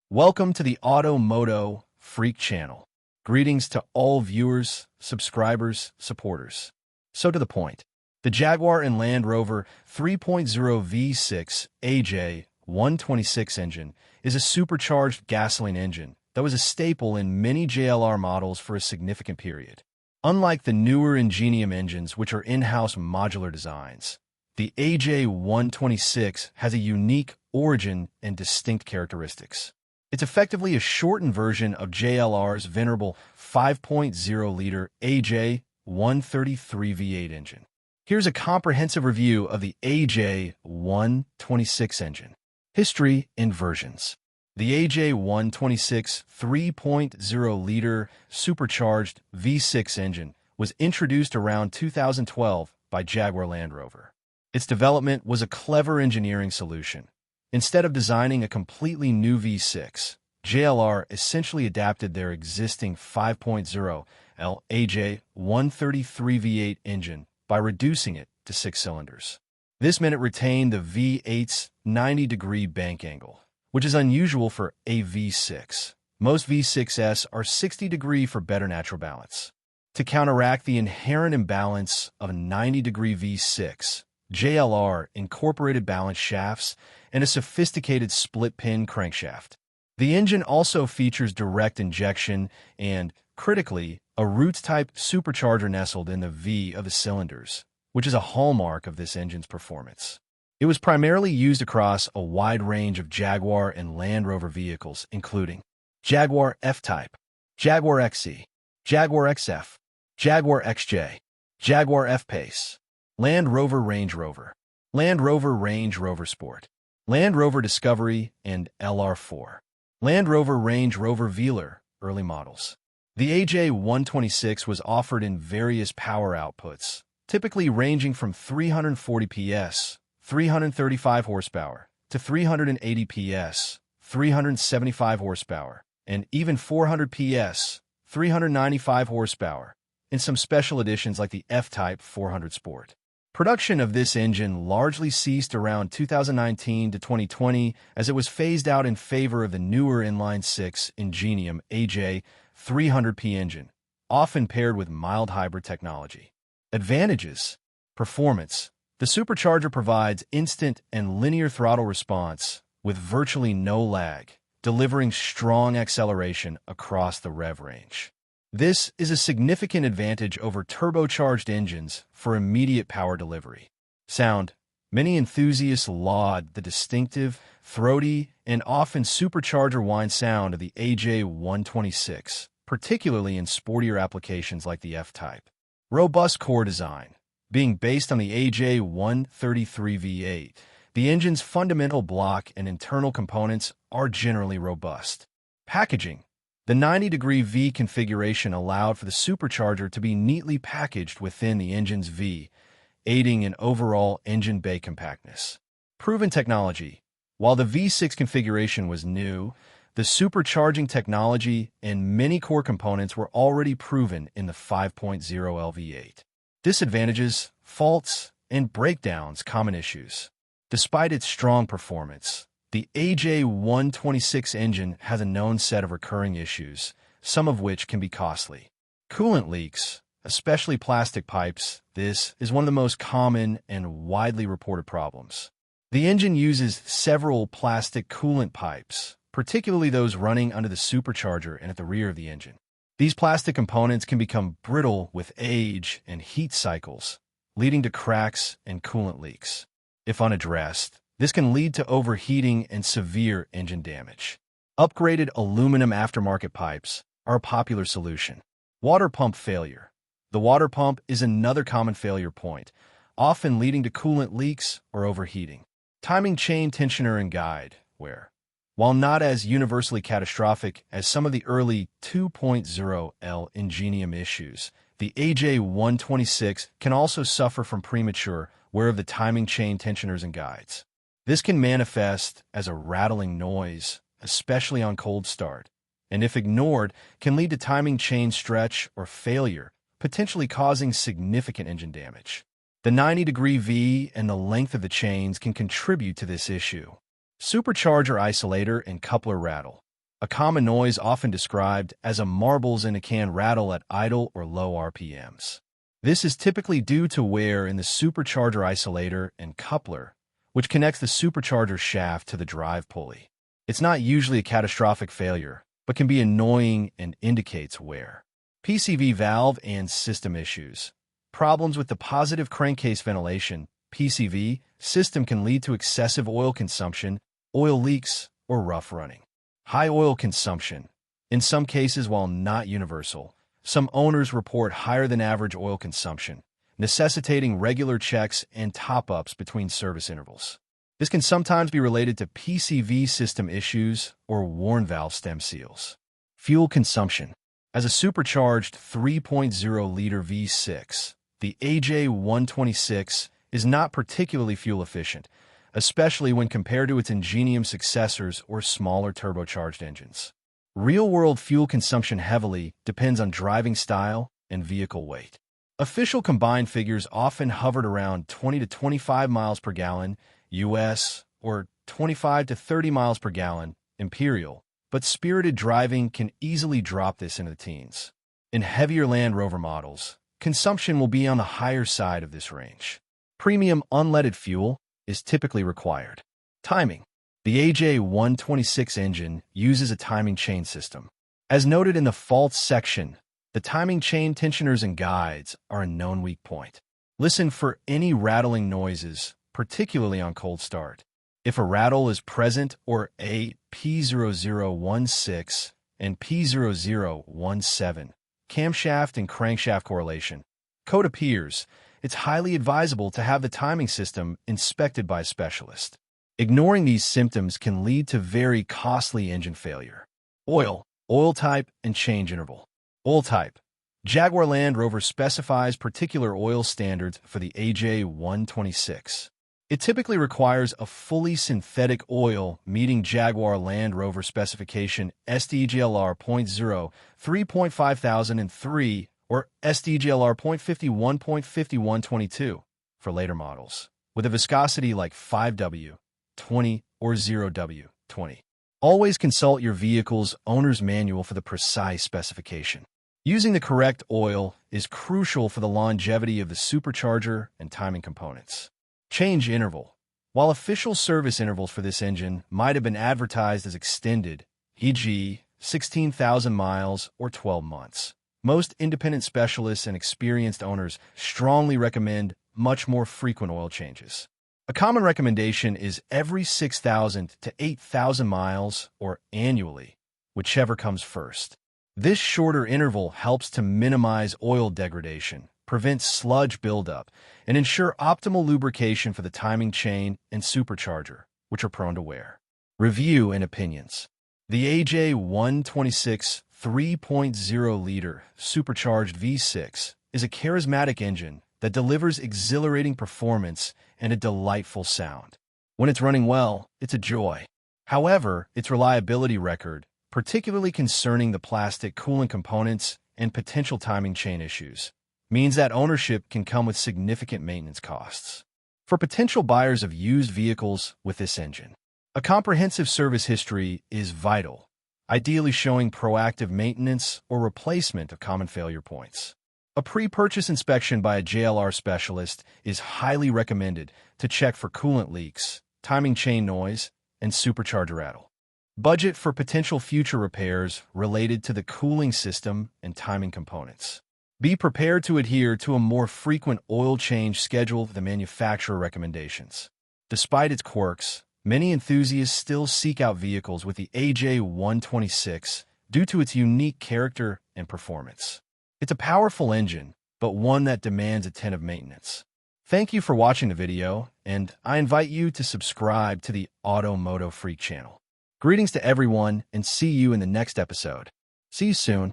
Welcome to the MOTO Freak channel. Greetings to all viewers, subscribers, supporters. So to the point, the Jaguar and Land Rover 3.0 V6 Aj126 engine is a supercharged gasoline engine that was a staple in many JLR models for a significant period. Unlike the newer Ingenium engines, which are in-house modular designs, the Aj126 has a unique origin and distinct characteristics. It's effectively a shortened version of JLR's venerable 5.0-liter Aj133 V8 engine. Here's a comprehensive review of the Aj126 engine. History and versions. The Aj126 3.0-liter supercharged V6 engine was introduced around 2012 by Jaguar Land Rover. Its development was a clever engineering solution. Instead of designing a completely new V6, JLR essentially adapted their existing 5.0L Aj133 V8 engine by reducing it to 6 cylinders. This meant it retained the V8's 90-degree bank angle, which is unusual for a V6. Most V6s are 60-degree for better natural balance. To counteract the inherent imbalance of a 90-degree V6, JLR incorporated balanced shafts and a sophisticated split-pin crankshaft. The engine also features direct injection and, critically, a Roots-type supercharger nestled in the V of the cylinders, which is a hallmark of this engine's performance. It was primarily used across a wide range of Jaguar and Land Rover vehicles, including Jaguar F-Type, Jaguar XE, Jaguar XF, Jaguar XJ, Jaguar F-Pace, Land Rover Range Rover, Land Rover Range Rover Sport, Land Rover Discovery, and LR4. Land Rover Range Rover Velar early models. The Aj126 was offered in various power outputs, typically ranging from 340 PS, 335 horsepower, to 380 PS, 375 horsepower, and even 400 PS, 395 horsepower, in some special editions like the F-Type 400 Sport. Production of this engine largely ceased around 2019 to 2020 as it was phased out in favor of the newer inline-six Ingenium Aj 300P engine, often paired with mild hybrid technology. Advantages. Performance. The supercharger provides instant and linear throttle response with virtually no lag, delivering strong acceleration across the rev range. This is a significant advantage over turbocharged engines for immediate power delivery. Sound. Many enthusiasts laud the distinctive, throaty, and often supercharger whine sound of the Aj126, particularly in sportier applications like the F-Type. Robust core design. Being based on the Aj133 V8, the engine's fundamental block and internal components are generally robust. Packaging. The 90-degree V configuration allowed for the supercharger to be neatly packaged within the engine's V, aiding in overall engine bay compactness. Proven technology. While the V6 configuration was new, the supercharging technology and many core components were already proven in the 5.0L V8. Disadvantages, faults, and breakdowns common issues. Despite its strong performance, the Aj126 engine has a known set of recurring issues, some of which can be costly. Coolant leaks, especially plastic pipes, this is one of the most common and widely reported problems. The engine uses several plastic coolant pipes, particularly those running under the supercharger and at the rear of the engine. These plastic components can become brittle with age and heat cycles, leading to cracks and coolant leaks. If unaddressed, this can lead to overheating and severe engine damage. Upgraded aluminum aftermarket pipes are a popular solution. Water pump failure. The water pump is another common failure point, often leading to coolant leaks or overheating. Timing chain tensioner and guide wear. While not as universally catastrophic as some of the early 2.0L Ingenium issues, the Aj126 can also suffer from premature wear of the timing chain tensioners and guides. This can manifest as a rattling noise, especially on cold start, and if ignored, can lead to timing chain stretch or failure, potentially causing significant engine damage. The 90-degree V and the length of the chains can contribute to this issue. Supercharger isolator and coupler rattle. a common noise often described as a marbles in a can rattle at idle or low RPMs. This is typically due to wear in the supercharger isolator and coupler, which connects the supercharger shaft to the drive pulley. It's not usually a catastrophic failure, but can be annoying and indicates wear. PCV valve and system issues. Problems with the positive crankcase ventilation (PCV) system can lead to excessive oil consumption, oil leaks, or rough running. High oil consumption. In some cases, while not universal, some owners report higher than average oil consumption, necessitating regular checks and top-ups between service intervals. This can sometimes be related to PCV system issues or worn valve stem seals. Fuel consumption. As a supercharged 3.0-liter V6, the Aj126 is not particularly fuel efficient, especially when compared to its Ingenium successors or smaller turbocharged engines. Real-world fuel consumption heavily depends on driving style and vehicle weight. Official combined figures often hovered around 20 to 25 miles per gallon US or 25 to 30 miles per gallon Imperial, but spirited driving can easily drop this into the teens. In heavier Land Rover models, consumption will be on the higher side of this range. Premium unleaded fuel is typically required. Timing. The Aj126 engine uses a timing chain system. As noted in the faults section, the timing chain tensioners and guides are a known weak point. Listen for any rattling noises, particularly on cold start. If a rattle is present or a P0016 and P0017 camshaft and crankshaft correlation code appears, it's highly advisable to have the timing system inspected by a specialist. Ignoring these symptoms can lead to very costly engine failure. Oil type, and change interval. Oil type. Jaguar Land Rover specifies particular oil standards for the Aj126. It typically requires a fully synthetic oil meeting Jaguar Land Rover specification SDGLR 0.0, 3.5003, or SDGLR 0.51.5122 for later models, with a viscosity like 5W, 20, or 0W, 20. Always consult your vehicle's owner's manual for the precise specification. Using the correct oil is crucial for the longevity of the supercharger and timing components. Change interval. While official service intervals for this engine might have been advertised as extended, e.g., 16,000 miles or 12 months, most independent specialists and experienced owners strongly recommend much more frequent oil changes. A common recommendation is every 6,000 to 8,000 miles or annually, whichever comes first. This shorter interval helps to minimize oil degradation, prevent sludge buildup, and ensure optimal lubrication for the timing chain and supercharger, which are prone to wear. Review and opinions. The Aj126 3.0-liter supercharged V6 is a charismatic engine that delivers exhilarating performance and a delightful sound. When it's running well, it's a joy. However, its reliability record, particularly concerning the plastic coolant components and potential timing chain issues, means that ownership can come with significant maintenance costs. For potential buyers of used vehicles with this engine, a comprehensive service history is vital, ideally showing proactive maintenance or replacement of common failure points. A pre-purchase inspection by a JLR specialist is highly recommended to check for coolant leaks, timing chain noise, and supercharger rattle. Budget for potential future repairs related to the cooling system and timing components. Be prepared to adhere to a more frequent oil change schedule than manufacturer recommendations. Despite its quirks, many enthusiasts still seek out vehicles with the Aj126 due to its unique character and performance. It's a powerful engine, but one that demands attentive maintenance. Thank you for watching the video, and I invite you to subscribe to the MOTO Freak channel. Greetings to everyone, and see you in the next episode. See you soon.